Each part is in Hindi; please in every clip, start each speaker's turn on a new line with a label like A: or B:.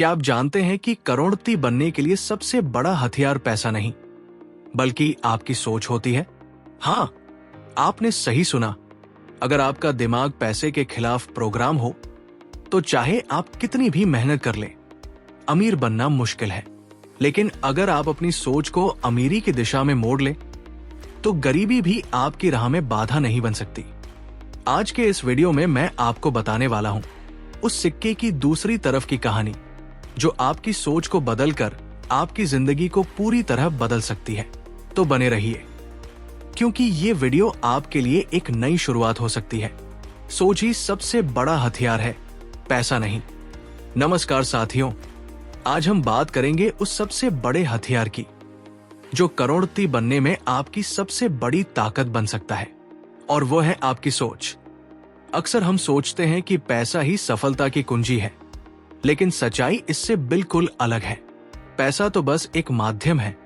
A: क्या आप जानते हैं कि करोड़पति बनने के लिए सबसे बड़ा हथियार पैसा नहीं, बल्कि आपकी सोच होती है? हाँ, आपने सही सुना। अगर आपका दिमाग पैसे के खिलाफ प्रोग्राम हो, तो चाहे आप कितनी भी मेहनत कर लें, अमीर बनना मुश्किल है। लेकिन अगर आप अपनी सोच को अमीरी की दिशा में मोड़ लें, तो गरीबी भी आपकी राह में बाधा नहीं बन सकती। आज के इस वीडियो में मैं आपको बताने वाला हूं उस सिक्के की दूसरी तरफ की कहानी, जो आपकी सोच को बदलकर आपकी जिंदगी को पूरी तरह बदल सकती है। तो बने रहिए, क्योंकि ये वीडियो आपके लिए एक नई शुरुआत हो सकती है। सोच ही सबसे बड़ा हथियार है, पैसा नहीं। नमस्कार साथियों, आज हम बात करेंगे उस सबसे बड़े हथियार की, जो करोड़पति बनने में आपकी सबसे बड़ी ताकत बन सकता है, और वो है आपकी सोच। अक्सर हम सोचते हैं कि पैसा ही सफलता की कुंजी है, लेकिन सच्चाई इससे बिल्कुल अलग है। पैसा तो बस एक माध्यम है,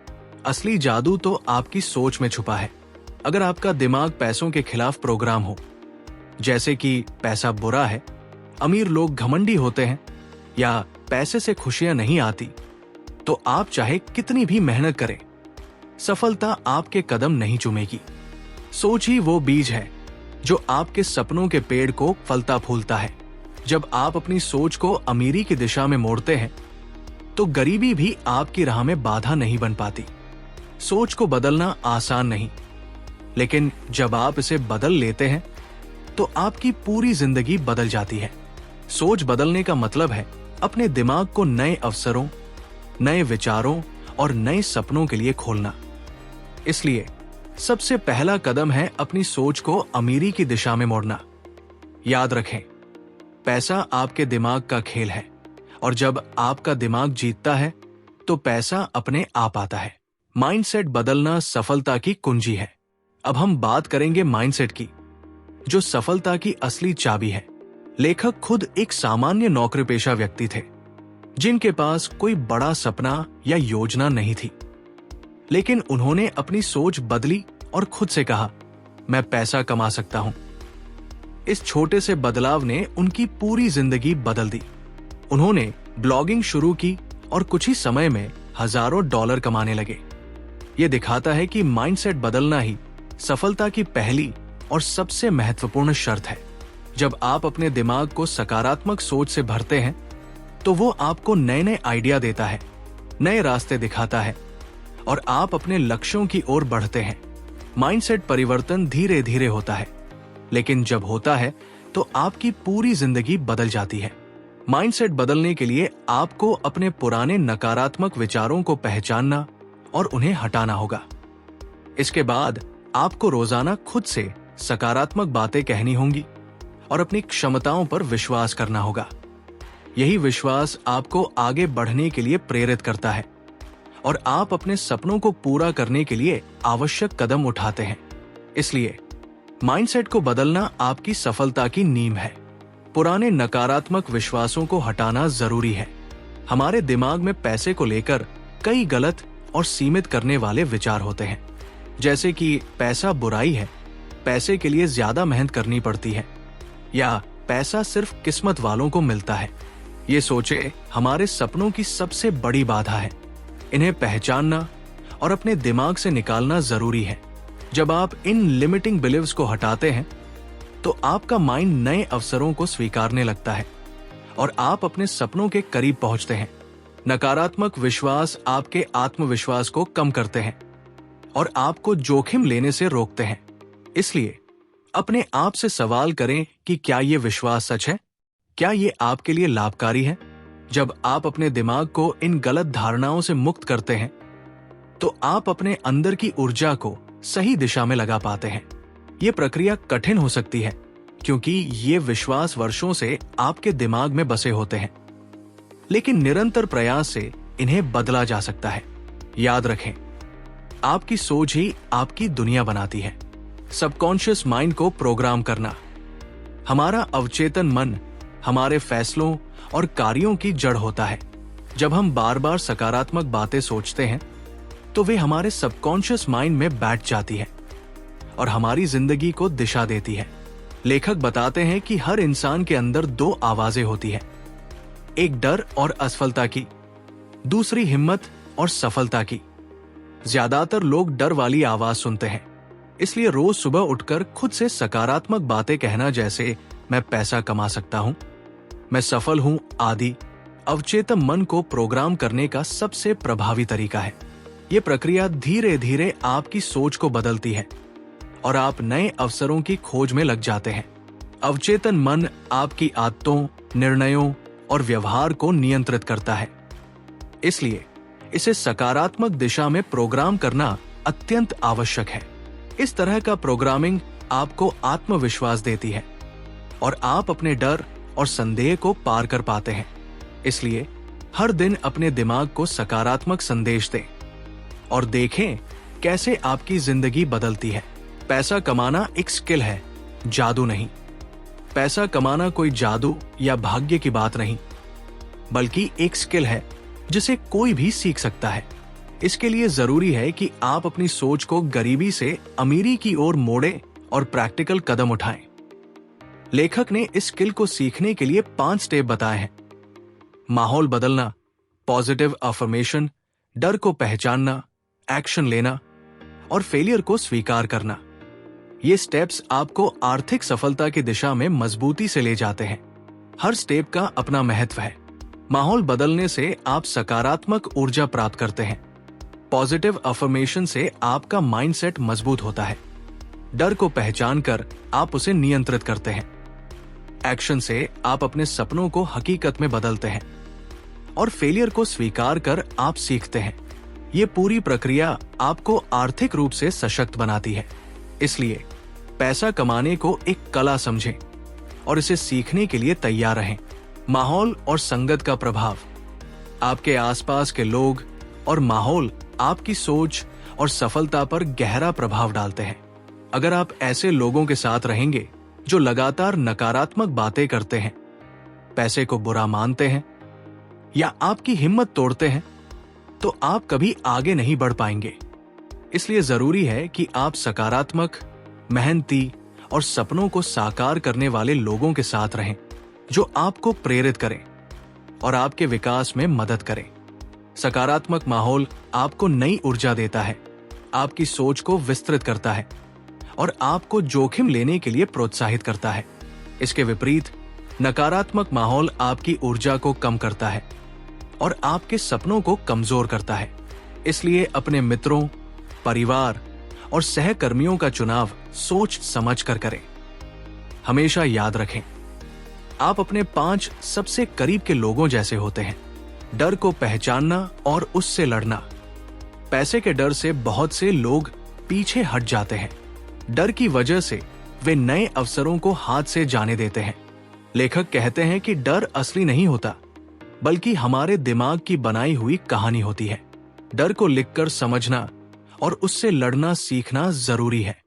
A: असली जादू तो आपकी सोच में छुपा है। अगर आपका दिमाग पैसों के खिलाफ प्रोग्राम हो, जैसे कि पैसा बुरा है, अमीर लोग घमंडी होते हैं, या पैसे से खुशियां नहीं आती, तो आप चाहे कितनी भी मेहनत करें, सफलता आपके कदम नहीं चूमेगी। सोच ही वो बीज है जो आपके सपनों के पेड़ को फलता फूलता है। जब आप अपनी सोच को अमीरी की दिशा में मोड़ते हैं, तो गरीबी भी आपकी राह में बाधा नहीं बन पाती। सोच को बदलना आसान नहीं, लेकिन जब आप इसे बदल लेते हैं, तो आपकी पूरी जिंदगी बदल जाती है। सोच बदलने का मतलब है अपने दिमाग को नए अवसरों, नए विचारों और नए सपनों के लिए खोलना। इसलिए सबसे पहला कदम है अपनी सोच को अमीरी की दिशा में मोड़ना। याद रखें, पैसा आपके दिमाग का खेल है, और जब आपका दिमाग जीतता है, तो पैसा अपने आप आता है। माइंडसेट बदलना सफलता की कुंजी है। अब हम बात करेंगे माइंडसेट की, जो सफलता की असली चाबी है। लेखक खुद एक सामान्य नौकरीपेशा व्यक्ति थे, जिनके पास कोई बड़ा सपना या योजना नहीं थी। लेकिन उन्होंने अपनी सोच बदली और खुद से कहा, मैं पैसा कमा सकता हूं। इस छोटे से बदलाव ने उनकी पूरी जिंदगी बदल दी। उन्होंने ब्लॉगिंग शुरू की और कुछ ही समय में हजारों डॉलर कमाने लगे। ये दिखाता है कि माइंडसेट बदलना ही सफलता की पहली और सबसे महत्वपूर्ण शर्त है। जब आप अपने दिमाग को सकारात्मक सोच से भरते हैं, तो वो आपको नए नए आइडिया देता है, नए रास्ते दिखाता है, और आप अपने लक्ष्यों की ओर बढ़ते हैं। माइंडसेट परिवर्तन धीरे धीरे होता है, लेकिन जब होता है, तो आपकी पूरी जिंदगी बदल जाती है। माइंडसेट बदलने के लिए आपको अपने पुराने नकारात्मक विचारों को पहचानना और उन्हें हटाना होगा। इसके बाद आपको रोजाना खुद से सकारात्मक बातें कहनी होंगी और अपनी क्षमताओं पर विश्वास करना होगा। यही विश्वास आपको आगे बढ़ने के लिए प्रेरित करता है, और आप अपने सपनों को पूरा करने के लिए आवश्यक कदम उठाते हैं। इसलिए माइंडसेट को बदलना आपकी सफलता की नींव है। पुराने नकारात्मक विश्वासों को हटाना जरूरी है। हमारे दिमाग में पैसे को लेकर कई गलत और सीमित करने वाले विचार होते हैं, जैसे कि पैसा बुराई है, पैसे के लिए ज्यादा मेहनत करनी पड़ती है, या पैसा सिर्फ किस्मत वालों को मिलता है। ये सोचे हमारे सपनों की सबसे बड़ी बाधा है। इन्हें पहचानना और अपने दिमाग से निकालना जरूरी है। जब आप इन लिमिटिंग बिलीव्स को हटाते हैं, तो आपका माइंड नए अवसरों को स्वीकारने लगता है, और आप अपने सपनों के करीब पहुंचते हैं। नकारात्मक विश्वास आपके आत्मविश्वास को कम करते हैं और आपको जोखिम लेने से रोकते हैं। इसलिए अपने आप से सवाल करें कि क्या ये विश्वास सच है? क्या ये आपके लिए लाभकारी है? जब आप अपने दिमाग को इन गलत धारणाओं से मुक्त करते हैं, तो आप अपने अंदर की ऊर्जा को सही दिशा में लगा पाते हैं। ये प्रक्रिया कठिन हो सकती है, क्योंकि ये विश्वास वर्षों से आपके दिमाग में बसे होते हैं, लेकिन निरंतर प्रयास से इन्हें बदला जा सकता है। याद रखें, आपकी सोच ही आपकी दुनिया बनाती है। सबकॉन्शियस माइंड को प्रोग्राम करना। हमारा अवचेतन मन हमारे फैसलों और कार्यों की जड़ होता है। जब हम बार बार सकारात्मक बातें सोचते हैं, तो वे हमारे सबकॉन्शियस माइंड में बैठ जाती है और हमारी जिंदगी को दिशा देती है। लेखक बताते हैं कि हर इंसान के अंदर दो आवाजें होती हैं, एक डर और असफलता की, दूसरी हिम्मत और सफलता की। ज्यादातर लोग डर वाली आवाज सुनते हैं, इसलिए रोज सुबह उठकर खुद से सकारात्मक बातें कहना, जैसे मैं पैसा कमा सकता हूं, मैं सफल हूं आदि, अवचेतन मन को प्रोग्राम करने का सबसे प्रभावी तरीका है। ये प्रक्रिया धीरे धीरे आपकी सोच को बदलती है और आप नए अवसरों की खोज में लग जाते हैं। अवचेतन मन आपकी आदतों, निर्णयों और व्यवहार को नियंत्रित करता है, इसलिए इसे सकारात्मक दिशा में प्रोग्राम करना अत्यंत आवश्यक है। इस तरह का प्रोग्रामिंग आपको आत्मविश्वास देती है और आप अपने डर और संदेह को पार कर पाते हैं। इसलिए हर दिन अपने दिमाग को सकारात्मक संदेश दें और देखें कैसे आपकी जिंदगी बदलती है। पैसा कमाना एक स्किल है, जादू नहीं। पैसा कमाना कोई जादू या भाग्य की बात नहीं, बल्कि एक स्किल है जिसे कोई भी सीख सकता है। इसके लिए जरूरी है कि आप अपनी सोच को गरीबी से अमीरी की ओर मोड़ें और प्रैक्टिकल कदम उठाएं। लेखक ने इस स्किल को सीखने के लिए 5 स्टेप बताए हैं। माहौल बदलना, पॉजिटिव अफर्मेशन, डर को पहचानना, एक्शन लेना और फेलियर को स्वीकार करना। ये स्टेप्स आपको आर्थिक सफलता की दिशा में मजबूती से ले जाते हैं। हर स्टेप का अपना महत्व है। माहौल बदलने से आप सकारात्मक ऊर्जा प्राप्त करते हैं। पॉजिटिव अफर्मेशन से आपका माइंडसेट मजबूत होता है। डर को पहचानकर आप उसे नियंत्रित करते हैं। एक्शन से आप अपने सपनों को हकीकत में बदलते हैं और फेलियर को स्वीकार कर आप सीखते हैं। ये पूरी प्रक्रिया आपको आर्थिक रूप से सशक्त बनाती है। इसलिए पैसा कमाने को एक कला समझें और इसे सीखने के लिए तैयार रहें। माहौल और संगत का प्रभाव। आपके आसपास के लोग और माहौल आपकी सोच और सफलता पर गहरा प्रभाव डालते हैं। अगर आप ऐसे लोगों के साथ रहेंगे जो लगातार नकारात्मक बातें करते हैं, पैसे को बुरा मानते हैं या आपकी हिम्मत तोड़ते हैं, तो आप कभी आगे नहीं बढ़ पाएंगे। इसलिए जरूरी है कि आप सकारात्मक, मेहनती और सपनों को साकार करने वाले लोगों के साथ रहें, जो आपको प्रेरित करें और आपके विकास में मदद करें। सकारात्मक माहौल आपको नई ऊर्जा देता है, आपकी सोच को विस्तृत करता है और आपको जोखिम लेने के लिए प्रोत्साहित करता है। इसके विपरीत नकारात्मक माहौल आपकी ऊर्जा को कम करता है और आपके सपनों को कमजोर करता है। इसलिए अपने मित्रों, परिवार और सहकर्मियों का चुनाव सोच समझ कर करें। हमेशा याद रखें, आप अपने 5 सबसे करीब के लोगों जैसे होते हैं। डर को पहचानना और उससे लड़ना। पैसे के डर से बहुत से लोग पीछे हट जाते हैं। डर की वजह से वे नए अवसरों को हाथ से जाने देते हैं। लेखक कहते हैं कि डर असली नहीं होता, बल्कि हमारे दिमाग की बनाई हुई कहानी होती है। डर को लिखकर समझना और उससे लड़ना सीखना जरूरी है।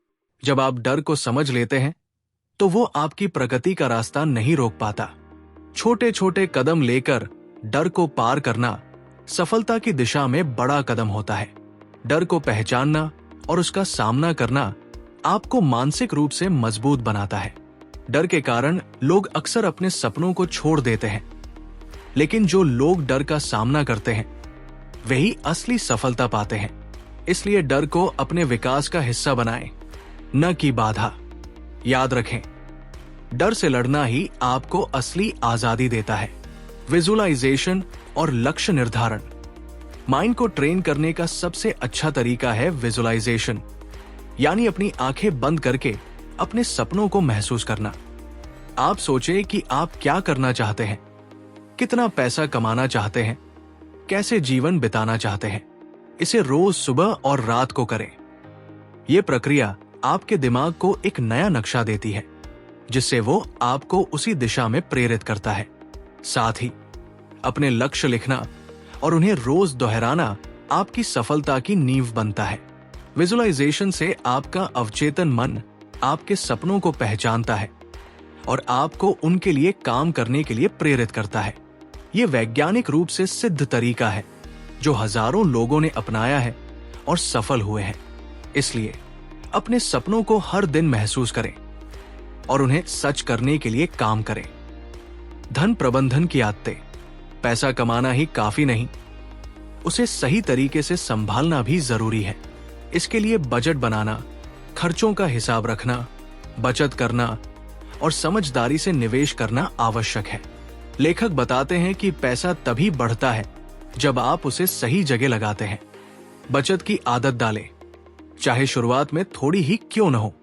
A: जब आप डर को समझ लेते हैं, तो वो आपकी प्रगति का रास्ता नहीं रोक पाता। छोटे छोटे कदम लेकर डर को पार करना सफलता की दिशा में बड़ा कदम होता है। डर को पहचानना और उसका सामना करना आपको मानसिक रूप से मजबूत बनाता है। डर के कारण लोग अक्सर अपने सपनों को छोड़ देते हैं, लेकिन जो लोग डर का सामना करते हैं, वही असली सफलता पाते हैं। इसलिए डर को अपने विकास का हिस्सा बनाएं, न कि बाधा। याद रखें, डर से लड़ना ही आपको असली आजादी देता है। विजुअलाइजेशन और लक्ष्य निर्धारण। माइंड को ट्रेन करने का सबसे अच्छा तरीका है विजुअलाइजेशन, यानी अपनी आंखें बंद करके अपने सपनों को महसूस करना। आप सोचें कि आप क्या करना चाहते हैं, कितना पैसा कमाना चाहते हैं, कैसे जीवन बिताना चाहते हैं। इसे रोज सुबह और रात को करें। यह प्रक्रिया आपके दिमाग को एक नया नक्शा देती है, जिससे वो आपको उसी दिशा में प्रेरित करता है। साथ ही अपने लक्ष्य लिखना और उन्हें रोज दोहराना आपकी सफलता की नींव बनता है। विजुअलाइजेशन से आपका अवचेतन मन आपके सपनों को पहचानता है और आपको उनके लिए काम करने के लिए प्रेरित करता है। यह वैज्ञानिक रूप से सिद्ध तरीका है जो हजारों लोगों ने अपनाया है और सफल हुए हैं। इसलिए अपने सपनों को हर दिन महसूस करें और उन्हें सच करने के लिए काम करें। धन प्रबंधन की आदतें। पैसा कमाना ही काफी नहीं, उसे सही तरीके से संभालना भी जरूरी है। इसके लिए बजट बनाना, खर्चों का हिसाब रखना, बचत करना और समझदारी से निवेश करना आवश्यक है। लेखक बताते हैं कि पैसा तभी बढ़ता है जब आप उसे सही जगह लगाते हैं। बचत की आदत डालें, चाहे शुरुआत में थोड़ी ही क्यों न हो।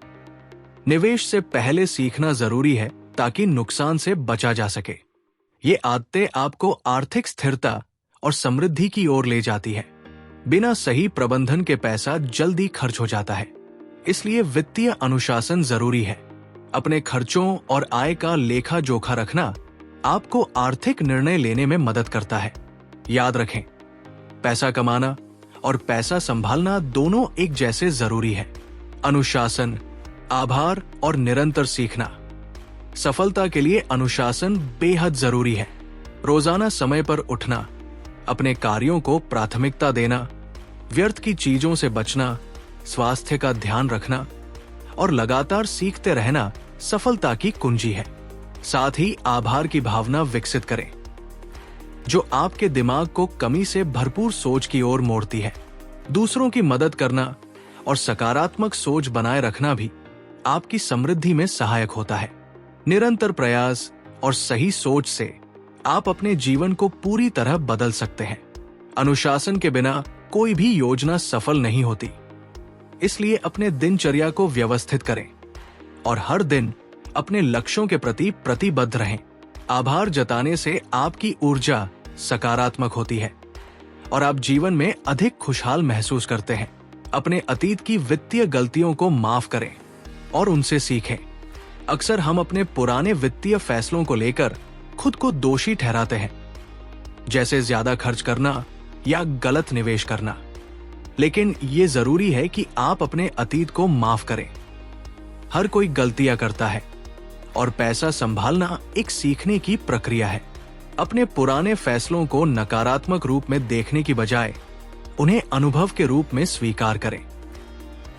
A: निवेश से पहले सीखना जरूरी है ताकि नुकसान से बचा जा सके। ये आदतें आपको आर्थिक स्थिरता और समृद्धि की ओर ले जाती है। बिना सही प्रबंधन के पैसा जल्दी खर्च हो जाता है, इसलिए वित्तीय अनुशासन जरूरी है। अपने खर्चों और आय का लेखा जोखा रखना आपको आर्थिक निर्णय लेने में मदद करता है। याद रखें, पैसा कमाना और पैसा संभालना दोनों एक जैसे जरूरी है। अनुशासन, आभार और निरंतर सीखना। सफलता के लिए अनुशासन बेहद जरूरी है। रोजाना समय पर उठना, अपने कार्यों को प्राथमिकता देना, व्यर्थ की चीजों से बचना, स्वास्थ्य का ध्यान रखना और लगातार सीखते रहना सफलता की कुंजी है। साथ ही आभार की भावना विकसित करें, जो आपके दिमाग को कमी से भरपूर सोच की ओर मोड़ती है। दूसरों की मदद करना और सकारात्मक सोच बनाए रखना भी आपकी समृद्धि में सहायक होता है। निरंतर प्रयास और सही सोच से आप अपने जीवन को पूरी तरह बदल सकते हैं। अनुशासन के बिना कोई भी योजना सफल नहीं होती, इसलिए अपने दिनचर्या को व्यवस्थित करें और हर दिन अपने लक्ष्यों के प्रति प्रतिबद्ध रहें। आभार जताने से आपकी ऊर्जा सकारात्मक होती है और आप जीवन में अधिक खुशहाल महसूस करते हैं। अपने अतीत की वित्तीय गलतियों को माफ करें और उनसे सीखें। अक्सर हम अपने पुराने वित्तीय फैसलों को लेकर खुद को दोषी ठहराते हैं, जैसे ज्यादा खर्च करना या गलत निवेश करना। लेकिन ये जरूरी है कि आप अपने अतीत को माफ करें। हर कोई गलतियां करता है और पैसा संभालना एक सीखने की प्रक्रिया है। अपने पुराने फैसलों को नकारात्मक रूप में देखने की बजाय उन्हें अनुभव के रूप में स्वीकार करें।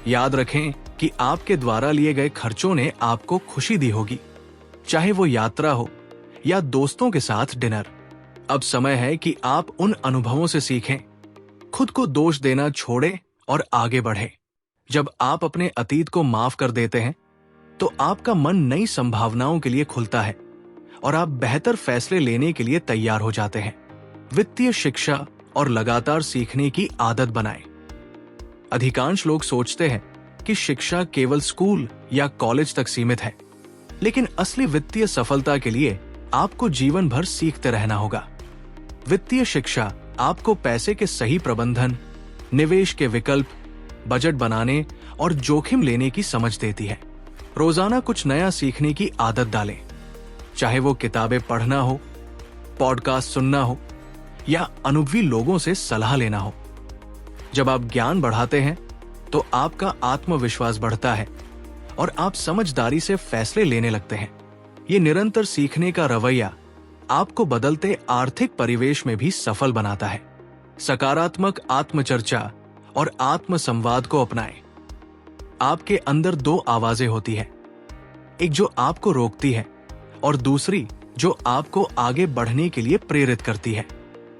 A: याद रखें कि आपके द्वारा लिए गए खर्चों ने आपको खुशी दी होगी, चाहे वो यात्रा हो या दोस्तों के साथ डिनर। अब समय है कि आप उन अनुभवों से सीखें, खुद को दोष देना छोड़ें और आगे बढ़ें। जब आप अपने अतीत को माफ कर देते हैं, तो आपका मन नई संभावनाओं के लिए खुलता है और आप बेहतर फैसले लेने के लिए तैयार हो जाते हैं। वित्तीय शिक्षा और लगातार सीखने की आदत बनाएं। अधिकांश लोग सोचते हैं कि शिक्षा केवल स्कूल या कॉलेज तक सीमित है, लेकिन असली वित्तीय सफलता के लिए आपको जीवन भर सीखते रहना होगा। वित्तीय शिक्षा आपको पैसे के सही प्रबंधन, निवेश के विकल्प, बजट बनाने और जोखिम लेने की समझ देती है। रोजाना कुछ नया सीखने की आदत डालें, चाहे वो किताबें पढ़ना हो, पॉडकास्ट सुनना हो या अनुभवी लोगों से सलाह लेना हो। जब आप ज्ञान बढ़ाते हैं तो आपका आत्मविश्वास बढ़ता है और आप समझदारी से फैसले लेने लगते हैं। ये निरंतर सीखने का रवैया आपको बदलते आर्थिक परिवेश में भी सफल बनाता है। सकारात्मक आत्मचर्चा और आत्म संवाद को अपनाएं। आपके अंदर दो आवाजें होती है, एक जो आपको रोकती है और दूसरी जो आपको आगे बढ़ने के लिए प्रेरित करती है।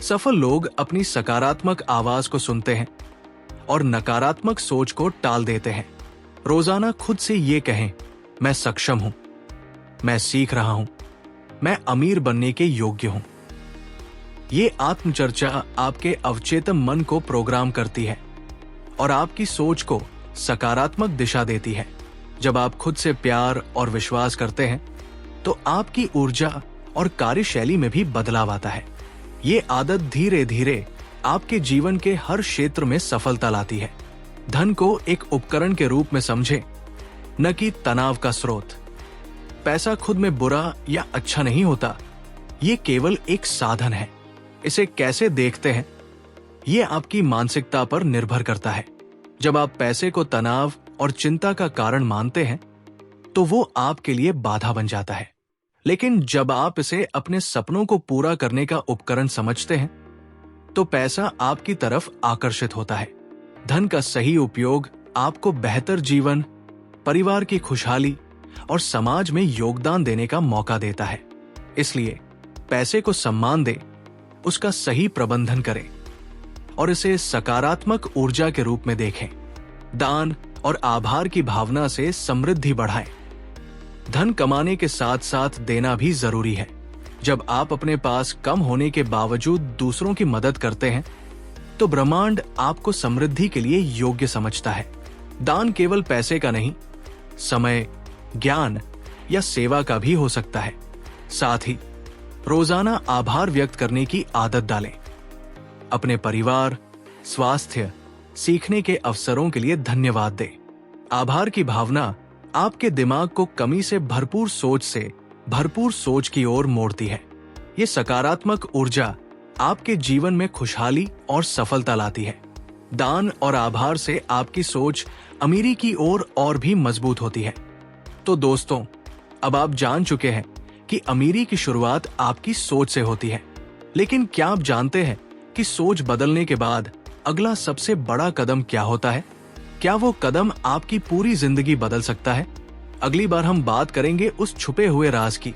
A: सफल लोग अपनी सकारात्मक आवाज को सुनते हैं और नकारात्मक सोच को टाल देते हैं। रोजाना खुद से ये कहें, मैं सक्षम हूं, मैं सीख रहा हूं, मैं अमीर बनने के योग्य हूं। ये आत्मचर्चा आपके अवचेतन मन को प्रोग्राम करती है और आपकी सोच को सकारात्मक दिशा देती है। जब आप खुद से प्यार और विश्वास करते हैं तो आपकी ऊर्जा और कार्यशैली में भी बदलाव आता है। ये आदत धीरे धीरे आपके जीवन के हर क्षेत्र में सफलता लाती है। धन को एक उपकरण के रूप में समझें, न कि तनाव का स्रोत। पैसा खुद में बुरा या अच्छा नहीं होता, ये केवल एक साधन है। इसे कैसे देखते हैं, ये आपकी मानसिकता पर निर्भर करता है। जब आप पैसे को तनाव और चिंता का कारण मानते हैं, तो वो आपके लिए बाधा बन जाता है। लेकिन जब आप इसे अपने सपनों को पूरा करने का उपकरण समझते हैं, तो पैसा आपकी तरफ आकर्षित होता है। धन का सही उपयोग आपको बेहतर जीवन, परिवार की खुशहाली और समाज में योगदान देने का मौका देता है। इसलिए पैसे को सम्मान दें, उसका सही प्रबंधन करें और इसे सकारात्मक ऊर्जा के रूप में देखें। दान और आभार की भावना से समृद्धि बढ़ाएं। धन कमाने के साथ साथ देना भी जरूरी है। जब आप अपने पास कम होने के बावजूद दूसरों की मदद करते हैं तो ब्रह्मांड आपको समृद्धि के लिए योग्य समझता है। दान केवल पैसे का नहीं, समय, ज्ञान या सेवा का भी हो सकता है। साथ ही रोजाना आभार व्यक्त करने की आदत डालें। अपने परिवार, स्वास्थ्य, सीखने के अवसरों के लिए धन्यवाद दें। आभार की भावना आपके दिमाग को कमी से भरपूर सोच की ओर मोड़ती है। ये सकारात्मक ऊर्जा आपके जीवन में खुशहाली और सफलता लाती है। दान और आभार से आपकी सोच अमीरी की ओर और भी मजबूत होती है। तो दोस्तों, अब आप जान चुके हैं कि अमीरी की शुरुआत आपकी सोच से होती है। लेकिन क्या आप जानते हैं कि सोच बदलने के बाद अगला सबसे बड़ा कदम क्या होता है? क्या वो कदम आपकी पूरी जिंदगी बदल सकता है? अगली बार हम बात करेंगे उस छुपे हुए राज की,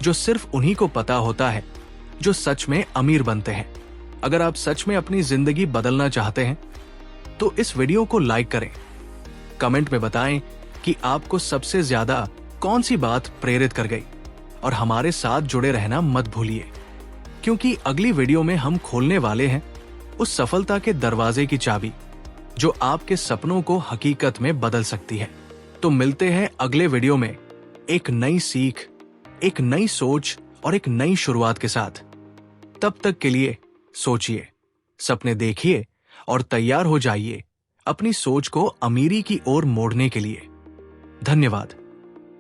A: जो सिर्फ उन्हीं को पता होता है जो सच में अमीर बनते हैं। अगर आप सच में अपनी जिंदगी बदलना चाहते हैं तो इस वीडियो को लाइक करें। कमेंट में बताएं कि आपको सबसे ज्यादा कौन सी बात प्रेरित कर गई, और हमारे साथ जुड़े रहना मत भूलिए, क्योंकि अगली वीडियो में हम खोलने वाले हैं उस सफलता के दरवाजे की चाबी जो आपके सपनों को हकीकत में बदल सकती है। तो मिलते हैं अगले वीडियो में एक नई सीख, एक नई सोच और एक नई शुरुआत के साथ। तब तक के लिए सोचिए, सपने देखिए और तैयार हो जाइए अपनी सोच को अमीरी की ओर मोड़ने के लिए। धन्यवाद।